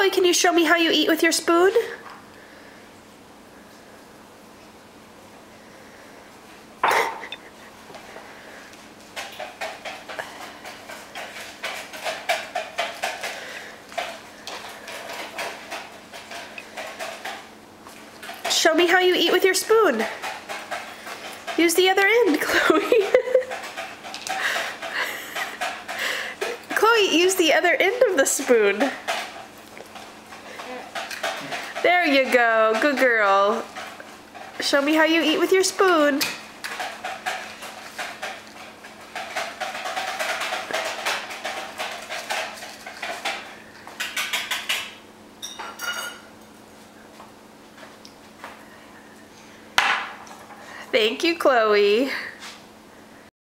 Chloe, can you show me how you eat with your spoon? Show me how you eat with your spoon. Use the other end, Chloe. Chloe, use the other end of the spoon. There you go. Good girl. Show me how you eat with your spoon. Thank you, Chloe.